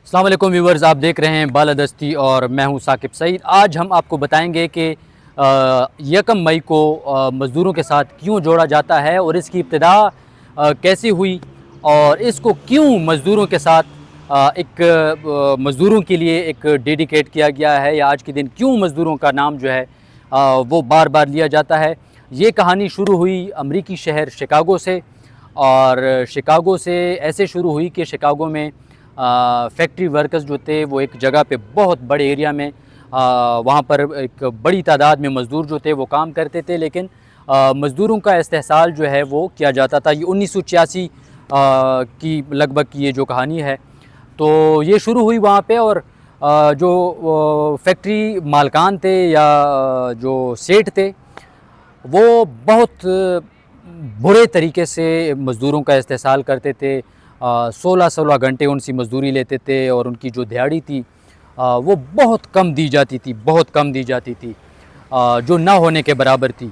السلام علیکم ویورز، آپ دیکھ رہے ہیں بالادستی اور میں ہوں ثاقب سعید۔ آج ہم آپ کو بتائیں گے کہ یکم مئی کو مزدوروں کے ساتھ کیوں جوڑا جاتا ہے اور اس کی ابتدا کیسی ہوئی، اور اس کو کیوں مزدوروں کے ساتھ مزدوروں کے لیے ایک ڈیڈیکیٹ کیا گیا ہے، یا آج کے دن کیوں مزدوروں کا نام جو ہے وہ بار بار لیا جاتا ہے۔ یہ کہانی شروع ہوئی امریکی شہر شکاگو سے، اور شکاگو سے ایسے شروع ہوئی کہ شکاگو میں فیکٹری ورکرز جو تھے وہ ایک جگہ پہ بہت بڑے ایریا میں وہاں پر ایک بڑی تعداد میں مزدور جو تھے وہ کام کرتے تھے، لیکن مزدوروں کا استحصال جو ہے وہ کیا جاتا تھا۔ یہ 1986 کی لگ بھگ یہ جو کہانی ہے، تو یہ شروع ہوئی وہاں پہ، اور جو فیکٹری مالکان تھے یا جو سیٹ تھے وہ بہت برے طریقے سے مزدوروں کا استحصال کرتے تھے۔ 16 گھنٹے ان سے مزدوری لیتے تھے، اور ان کی جو دیہاڑی تھی وہ بہت کم دی جاتی تھی، جو نہ ہونے کے برابر تھی۔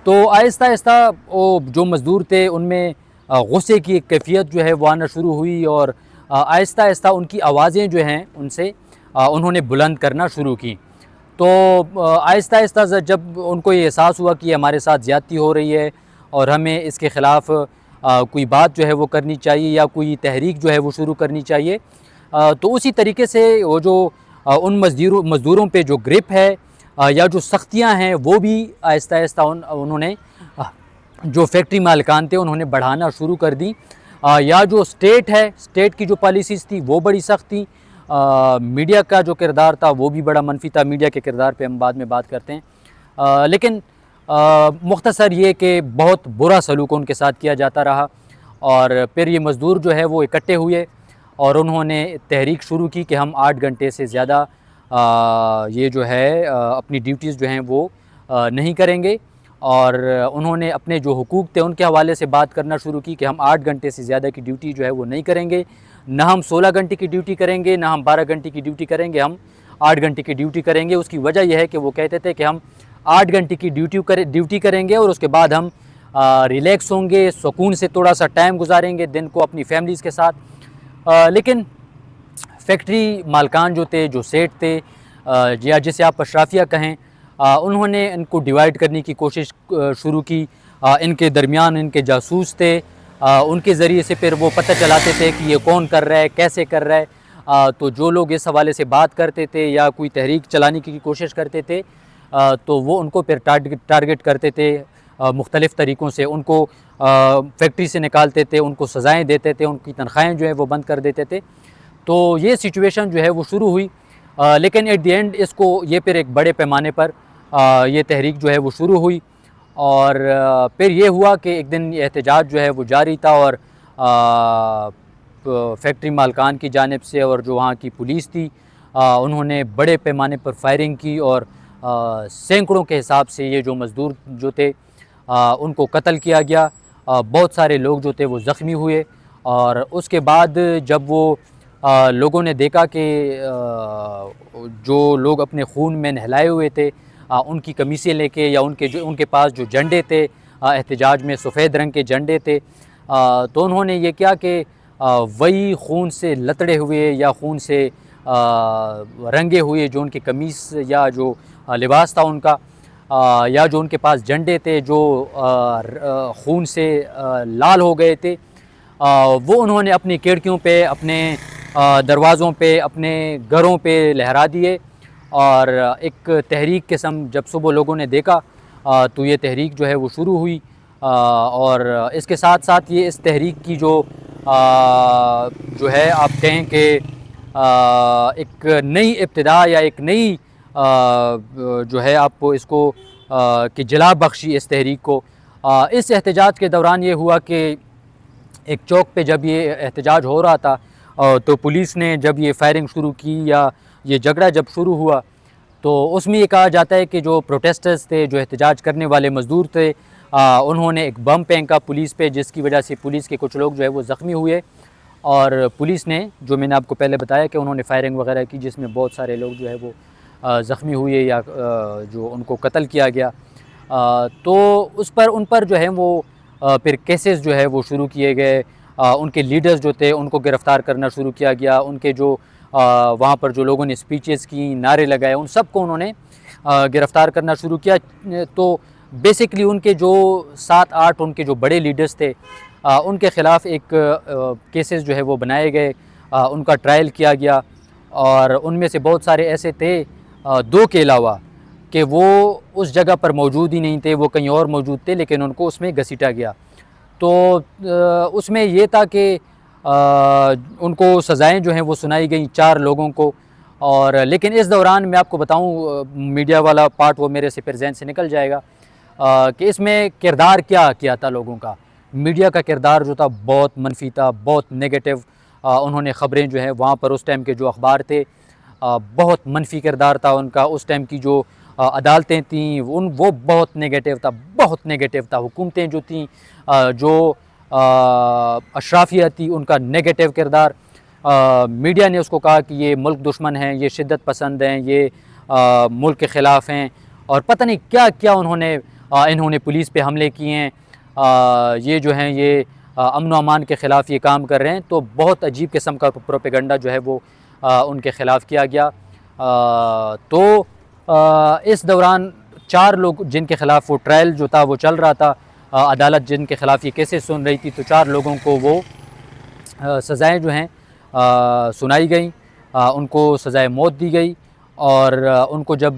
تو آہستہ آہستہ وہ جو مزدور تھے ان میں غصے کی ایک کیفیت جو ہے وہ آنا شروع ہوئی، اور آہستہ آہستہ ان کی آوازیں جو ہیں ان سے انہوں نے بلند کرنا شروع کی۔ تو آہستہ آہستہ جب ان کو یہ احساس ہوا کہ ہمارے ساتھ زیادتی ہو رہی ہے اور ہمیں اس کے خلاف کوئی بات جو ہے وہ کرنی چاہیے، یا کوئی تحریک جو ہے وہ شروع کرنی چاہیے، تو اسی طریقے سے وہ جو ان مزدوروں پہ جو گرپ ہے یا جو سختیاں ہیں وہ بھی آہستہ آہستہ انہوں نے جو فیکٹری مالکان تھے انہوں نے بڑھانا شروع کر دی، یا جو اسٹیٹ کی جو پالیسیز تھی وہ بڑی سخت تھی۔ میڈیا کا جو کردار تھا وہ بھی بڑا منفی تھا، میڈیا کے کردار پہ ہم بعد میں بات کرتے ہیں، لیکن مختصر یہ کہ بہت برا سلوک ان کے ساتھ کیا جاتا رہا، اور پھر یہ مزدور جو ہے وہ اکٹھے ہوئے اور انہوں نے تحریک شروع کی کہ ہم 8 گھنٹے سے زیادہ یہ جو ہے اپنی ڈیوٹیز جو ہیں وہ نہیں کریں گے، اور انہوں نے اپنے جو حقوق تھے ان کے حوالے سے بات کرنا شروع کی کہ ہم 8 گھنٹے سے زیادہ کی ڈیوٹی جو ہے وہ نہیں کریں گے، نہ ہم 16 گھنٹے کی ڈیوٹی کریں گے، نہ ہم 12 گھنٹے کی ڈیوٹی کریں گے، ہم 8 گھنٹے کی ڈیوٹی کریں گے۔ اس کی وجہ یہ ہے کہ وہ کہتے تھے کہ ہم 8 گھنٹے کی ڈیوٹی کریں گے اور اس کے بعد ہم ریلیکس ہوں گے، سکون سے تھوڑا سا ٹائم گزاریں گے دن کو اپنی فیملیز کے ساتھ۔ لیکن فیکٹری مالکان جو تھے، جو سیٹ تھے، یا جسے آپ اشرافیہ کہیں، انہوں نے ان کو ڈیوائیڈ کرنے کی کوشش شروع کی۔ ان کے درمیان ان کے جاسوس تھے، ان کے ذریعے سے پھر وہ پتہ چلاتے تھے کہ یہ کون کر رہا ہے، کیسے کر رہا ہے۔ تو جو لوگ اس حوالے سے بات کرتے تھے یا کوئی تحریک چلانے کی کوشش کرتے تھے، تو وہ ان کو پھر ٹارگٹ کرتے تھے مختلف طریقوں سے، ان کو فیکٹری سے نکالتے تھے، ان کو سزائیں دیتے تھے، ان کی تنخواہیں جو ہیں وہ بند کر دیتے تھے۔ تو یہ سچویشن جو ہے وہ شروع ہوئی، لیکن ایٹ دی اینڈ اس کو یہ پھر ایک بڑے پیمانے پر یہ تحریک جو ہے وہ شروع ہوئی، اور پھر یہ ہوا کہ ایک دن یہ احتجاج جو ہے وہ جاری تھا، اور فیکٹری مالکان کی جانب سے اور جو وہاں کی پولیس تھی انہوں نے بڑے پیمانے پر فائرنگ کی، اور سینکڑوں کے حساب سے یہ جو مزدور جو تھے ان کو قتل کیا گیا۔ بہت سارے لوگ جو تھے وہ زخمی ہوئے، اور اس کے بعد جب وہ لوگوں نے دیکھا کہ جو لوگ اپنے خون میں نہلائے ہوئے تھے ان کی قمیصیں لے کے، یا ان کے پاس جو جھنڈے تھے احتجاج میں سفید رنگ کے جھنڈے تھے، تو انہوں نے یہ کیا کہ وہی خون سے لتڑے ہوئے یا خون سے رنگے ہوئے جو ان کی قمیص یا جو لباس تھا ان کا، یا جو ان کے پاس جھنڈے تھے جو خون سے لال ہو گئے تھے، وہ انہوں نے اپنی کھڑکیوں پہ، اپنے دروازوں پہ، اپنے گھروں پہ لہرا دیے، اور ایک تحریک قسم جب صبح لوگوں نے دیکھا تو یہ تحریک جو ہے وہ شروع ہوئی، اور اس کے ساتھ ساتھ یہ اس تحریک کی جو ہے آپ کہیں کہ ایک نئی ابتدا یا ایک نئی جو ہے آپ اس کو کہ جلا بخشی اس تحریک کو۔ اس احتجاج کے دوران یہ ہوا کہ ایک چوک پہ جب یہ احتجاج ہو رہا تھا تو پولیس نے جب یہ فائرنگ شروع کی یا یہ جھگڑا جب شروع ہوا، تو اس میں یہ کہا جاتا ہے کہ جو پروٹیسٹرز تھے، جو احتجاج کرنے والے مزدور تھے، انہوں نے ایک بم پھینکا پولیس پہ، جس کی وجہ سے پولیس کے کچھ لوگ جو ہے وہ زخمی ہوئے، اور پولیس نے جو میں نے آپ کو پہلے بتایا کہ انہوں نے فائرنگ وغیرہ کی، جس میں بہت سارے لوگ جو ہے وہ زخمی ہوئے یا جو ان کو قتل کیا گیا۔ تو ان پر جو ہے وہ پھر کیسز جو ہے وہ شروع کیے گئے، ان کے لیڈرز جو تھے ان کو گرفتار کرنا شروع کیا گیا، ان کے جو وہاں پر جو لوگوں نے اسپیچز کی، نعرے لگائے، ان سب کو انہوں نے گرفتار کرنا شروع کیا۔ تو بیسکلی ان کے جو 7-8 ان کے جو بڑے لیڈرز تھے، ان کے خلاف ایک کیسز جو ہے وہ بنائے گئے، ان کا ٹرائل کیا گیا، اور ان میں سے بہت سارے ایسے تھے 2 کے علاوہ کہ وہ اس جگہ پر موجود ہی نہیں تھے، وہ کہیں اور موجود تھے، لیکن ان کو اس میں گھسیٹا گیا۔ تو اس میں یہ تھا کہ ان کو سزائیں جو ہیں وہ سنائی گئیں 4 لوگوں کو، اور لیکن اس دوران میں آپ کو بتاؤں، میڈیا والا پارٹ وہ میرے سے پھر ذہن سے نکل جائے گا، کہ اس میں کردار کیا تھا لوگوں کا۔ میڈیا کا کردار جو تھا بہت منفی تھا، بہت نیگیٹو۔ انہوں نے خبریں جو ہیں وہاں پر اس ٹائم کے جو اخبار تھے، بہت منفی کردار تھا ان کا۔ اس ٹائم کی جو عدالتیں تھیں وہ بہت نیگیٹو تھا، بہت نیگیٹو تھا۔ حکومتیں جو تھیں، جو اشرافیہ تھی، ان کا نیگیٹو کردار۔ میڈیا نے اس کو کہا کہ یہ ملک دشمن ہیں، یہ شدت پسند ہیں، یہ ملک کے خلاف ہیں، اور پتہ نہیں کیا کیا انہوں نے پولیس پہ حملے کیے ہیں، یہ جو ہیں یہ امن و امان کے خلاف یہ کام کر رہے ہیں۔ تو بہت عجیب قسم کا پروپیگنڈا جو ہے وہ ان کے خلاف کیا گیا۔ تو اس دوران 4 لوگ جن کے خلاف وہ ٹرائل جو تھا وہ چل رہا تھا، عدالت جن کے خلاف یہ کیسز سن رہی تھی، تو 4 لوگوں کو وہ سزائیں جو ہیں سنائی گئیں، ان کو سزائے موت دی گئی، اور ان کو جب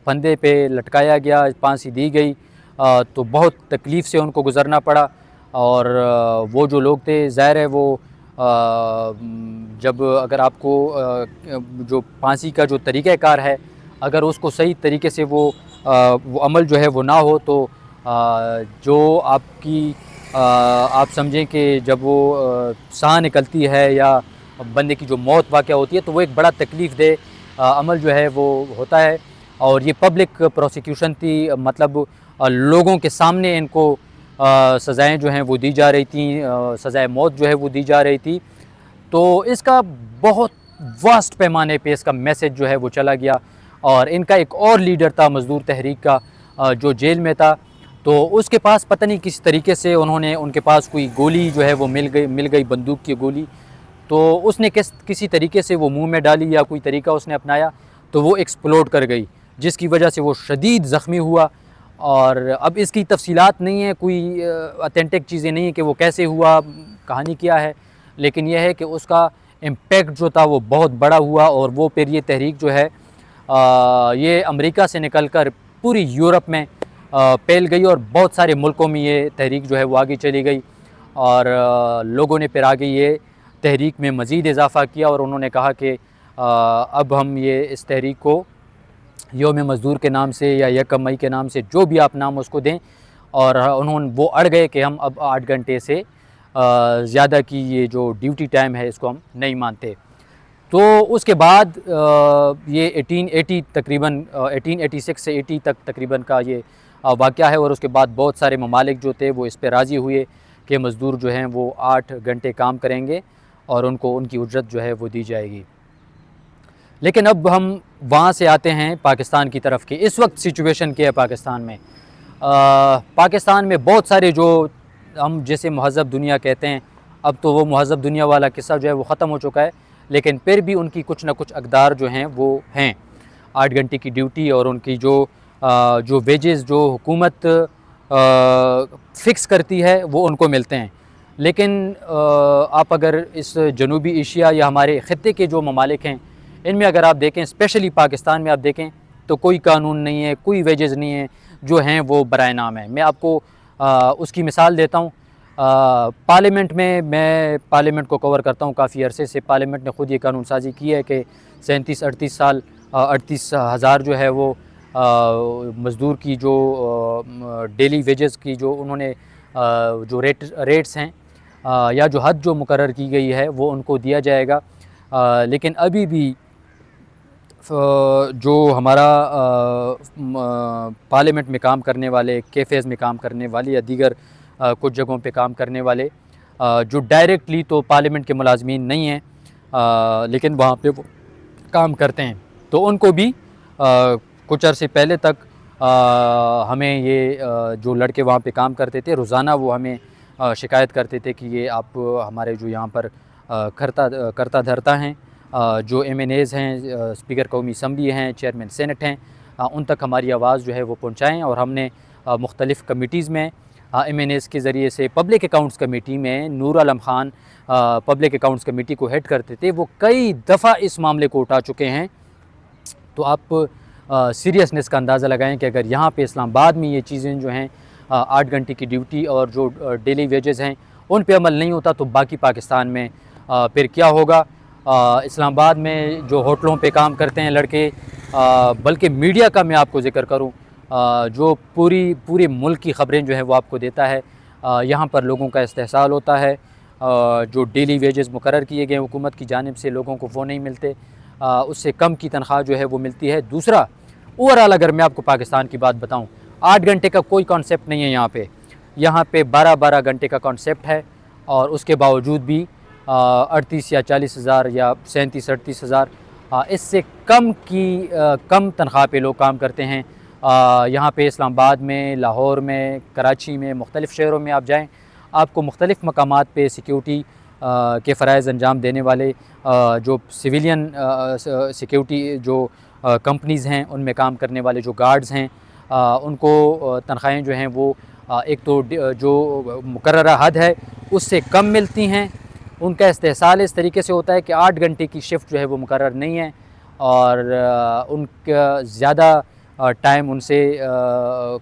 پھندے پہ لٹکایا گیا، پھانسی دی گئی، تو بہت تکلیف سے ان کو گزرنا پڑا۔ اور وہ جو لوگ تھے، ظاہر ہے وہ جب اگر آپ کو جو پھانسی کا جو طریقہ کار ہے، اگر اس کو صحیح طریقے سے وہ عمل جو ہے وہ نہ ہو، تو جو آپ سمجھیں کہ جب وہ سانس نکلتی ہے یا بندے کی جو موت واقع ہوتی ہے، تو وہ ایک بڑا تکلیف دہ عمل جو ہے وہ ہوتا ہے۔ اور یہ پبلک پروسیکیوشن تھی، مطلب لوگوں کے سامنے ان کو سزائیں جو ہیں وہ دی جا رہی تھیں، سزائے موت جو ہے وہ دی جا رہی تھی۔ تو اس کا بہت واسٹ پیمانے پہ اس کا میسج جو ہے وہ چلا گیا۔ اور ان کا ایک اور لیڈر تھا مزدور تحریک کا، جو جیل میں تھا، تو اس کے پاس پتہ نہیں کس طریقے سے ان کے پاس کوئی گولی جو ہے وہ مل گئی بندوق کی گولی، تو اس نے کسی طریقے سے وہ منہ میں ڈالی، یا کوئی طریقہ اس نے اپنایا، تو وہ ایکسپلوڈ کر گئی، جس کی وجہ سے وہ شدید زخمی ہوا۔ اور اب اس کی تفصیلات نہیں ہیں، کوئی اتھینٹک چیزیں نہیں ہیں کہ وہ کیسے ہوا، کہانی کیا ہے، لیکن یہ ہے کہ اس کا امپیکٹ جو تھا وہ بہت بڑا ہوا، اور وہ پھر یہ تحریک جو ہے یہ امریکہ سے نکل کر پوری یورپ میں پھیل گئی، اور بہت سارے ملکوں میں یہ تحریک جو ہے وہ آگے چلی گئی، اور لوگوں نے پھر آگے یہ تحریک میں مزید اضافہ کیا، اور انہوں نے کہا کہ اب ہم اس تحریک کو یوم مزدور کے نام سے یا یکم مئی کے نام سے، جو بھی آپ نام اس کو دیں، اور وہ اڑ گئے کہ ہم اب 8 گھنٹے سے زیادہ کی یہ جو ڈیوٹی ٹائم ہے اس کو ہم نہیں مانتے۔ تو اس کے بعد یہ 1886 سے 80 تک تقریباً کا یہ واقعہ ہے، اور اس کے بعد بہت سارے ممالک جو تھے وہ اس پہ راضی ہوئے کہ مزدور جو ہیں وہ 8 گھنٹے کام کریں گے، اور ان کو ان کی اجرت جو ہے وہ دی جائے گی۔ لیکن اب ہم وہاں سے آتے ہیں پاکستان کی طرف کہ اس وقت سچویشن کیا ہے پاکستان میں۔ پاکستان میں بہت سارے جو ہم جیسے مہذب دنیا کہتے ہیں، اب تو وہ مہذب دنیا والا قصہ جو ہے وہ ختم ہو چکا ہے، لیکن پھر بھی ان کی کچھ نہ کچھ اقدار جو ہیں وہ ہیں۔ 8 گھنٹے کی ڈیوٹی، اور ان کی جو ویجز جو حکومت فکس کرتی ہے وہ ان کو ملتے ہیں۔ لیکن آپ اگر اس جنوبی ایشیا یا ہمارے خطے کے جو ممالک ہیں، ان میں اگر آپ دیکھیں، اسپیشلی پاکستان میں آپ دیکھیں، تو کوئی قانون نہیں ہے، کوئی ویجز نہیں ہے، جو ہیں وہ برائے نام ہیں۔ میں آپ کو اس کی مثال دیتا ہوں۔ پارلیمنٹ میں پارلیمنٹ کو کور کرتا ہوں کافی عرصے سے۔ پارلیمنٹ نے خود یہ قانون سازی کی ہے کہ 38 ہزار جو ہے وہ مزدور کی جو ڈیلی ویجز کی جو انہوں نے جو ریٹس ہیں یا جو حد جو مقرر کی گئی ہے وہ ان کو دیا جائے گا۔ لیکن ابھی بھی جو ہمارا پارلیمنٹ میں کام کرنے والے، کیفیز میں کام کرنے والے یا دیگر کچھ جگہوں پہ کام کرنے والے جو ڈائریکٹلی تو پارلیمنٹ کے ملازمین نہیں ہیں، لیکن وہاں پہ وہ کام کرتے ہیں، تو ان کو بھی کچھ عرصے پہلے تک ہمیں یہ جو لڑکے وہاں پہ کام کرتے تھے، روزانہ وہ ہمیں شکایت کرتے تھے کہ یہ آپ ہمارے جو یہاں پر کرتا دھرتا ہیں، جو ایم این ایز ہیں، اسپیکر قومی اسمبلی ہیں، چیئرمین سینٹ ہیں، ان تک ہماری آواز جو ہے وہ پہنچائیں. اور ہم نے مختلف کمیٹیز میں ایم این ایز کے ذریعے سے پبلک اکاؤنٹس کمیٹی میں نور Alam Khan public accounts committee کو ہیڈ کرتے تھے، وہ کئی دفعہ اس معاملے کو اٹھا چکے ہیں. تو آپ سیریسنس کا اندازہ لگائیں کہ اگر یہاں پہ اسلام آباد میں یہ چیزیں جو ہیں 8 گھنٹے کی ڈیوٹی اور جو ڈیلی ویجز ہیں ان پہ عمل نہیں ہوتا تو باقی پاکستان میں پھر کیا ہوگا. اسلام آباد میں جو ہوٹلوں پہ کام کرتے ہیں لڑکے، بلکہ میڈیا کا میں آپ کو ذکر کروں جو پورے ملک کی خبریں جو ہیں وہ آپ کو دیتا ہے، یہاں پر لوگوں کا استحصال ہوتا ہے. جو ڈیلی ویجز مقرر کیے گئے حکومت کی جانب سے لوگوں کو وہ نہیں ملتے، اس سے کم کی تنخواہ جو ہے وہ ملتی ہے. دوسرا اوورآل اگر میں آپ کو پاکستان کی بات بتاؤں، 8 گھنٹے کا کوئی کانسیپٹ نہیں ہے یہاں پہ 12 گھنٹے کا کانسیپٹ ہے. اور اس کے باوجود بھی 38 یا 40 ہزار یا 37-38 ہزار اس سے کم تنخواہ پہ لوگ کام کرتے ہیں. یہاں پہ اسلام آباد میں، لاہور میں، کراچی میں، مختلف شہروں میں آپ جائیں، آپ کو مختلف مقامات پہ سیکیورٹی کے فرائض انجام دینے والے جو سویلین سیکیورٹی جو کمپنیز ہیں ان میں کام کرنے والے جو گارڈز ہیں، ان کو تنخواہیں جو ہیں وہ ایک تو جو مقررہ حد ہے اس سے کم ملتی ہیں. ان کا استحصال اس طریقے سے ہوتا ہے کہ 8 گھنٹے کی شفٹ جو ہے وہ مقرر نہیں ہے، اور ان کا زیادہ ٹائم ان سے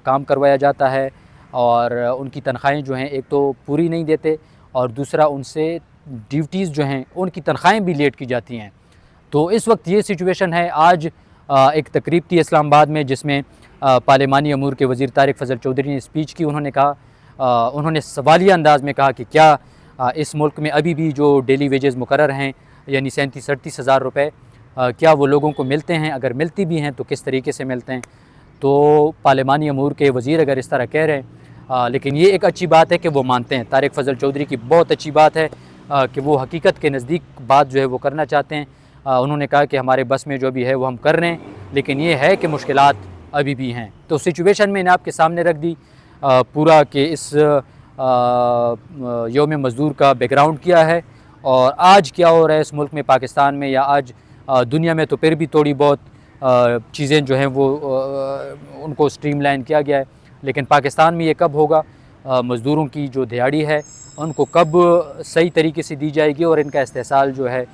کام کروایا جاتا ہے، اور ان کی تنخواہیں جو ہیں ایک تو پوری نہیں دیتے، اور دوسرا ان سے ڈیوٹیز جو ہیں ان کی تنخواہیں بھی لیٹ کی جاتی ہیں. تو اس وقت یہ سچویشن ہے. آج ایک تقریب تھی اسلام آباد میں جس میں پارلیمانی امور کے وزیر طارق فضل چودھری نے اسپیچ کی. انہوں نے سوالیہ انداز میں کہا کہ کیا اس ملک میں ابھی بھی جو ڈیلی ویجز مقرر ہیں یعنی 37-38 ہزار روپے کیا وہ لوگوں کو ملتے ہیں؟ اگر ملتی بھی ہیں تو کس طریقے سے ملتے ہیں؟ تو پارلیمانی امور کے وزیر اگر اس طرح کہہ رہے ہیں، لیکن یہ ایک اچھی بات ہے کہ وہ مانتے ہیں. طارق فضل چودھری کی بہت اچھی بات ہے کہ وہ حقیقت کے نزدیک بات جو ہے وہ کرنا چاہتے ہیں. انہوں نے کہا کہ ہمارے بس میں جو بھی ہے وہ ہم کر رہے ہیں، لیکن یہ ہے کہ مشکلات ابھی بھی ہیں. تو سچویشن میں نے آپ کے سامنے رکھ دی پورا کہ اس یوم مزدور کا بیک گراؤنڈ کیا ہے اور آج کیا ہو رہا ہے اس ملک میں، پاکستان میں یا آج دنیا میں. تو پھر بھی تھوڑی بہت چیزیں جو ہیں وہ ان کو سٹریم لائن کیا گیا ہے، لیکن پاکستان میں یہ کب ہوگا؟ مزدوروں کی جو دیہاڑی ہے ان کو کب صحیح طریقے سے دی جائے گی اور ان کا استحصال جو ہے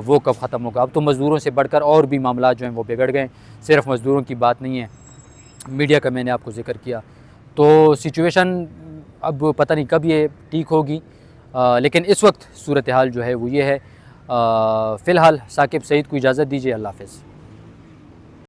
وہ کب ختم ہوگا؟ اب تو مزدوروں سے بڑھ کر اور بھی معاملات جو ہیں وہ بگڑ گئے، صرف مزدوروں کی بات نہیں ہے، میڈیا کا میں نے آپ کو ذکر کیا. تو سچویشن اب پتہ نہیں کب یہ ٹھیک ہوگی، لیکن اس وقت صورتحال جو ہے وہ یہ ہے. فی الحال ثاقب سعید کو اجازت دیجیے. اللہ حافظ.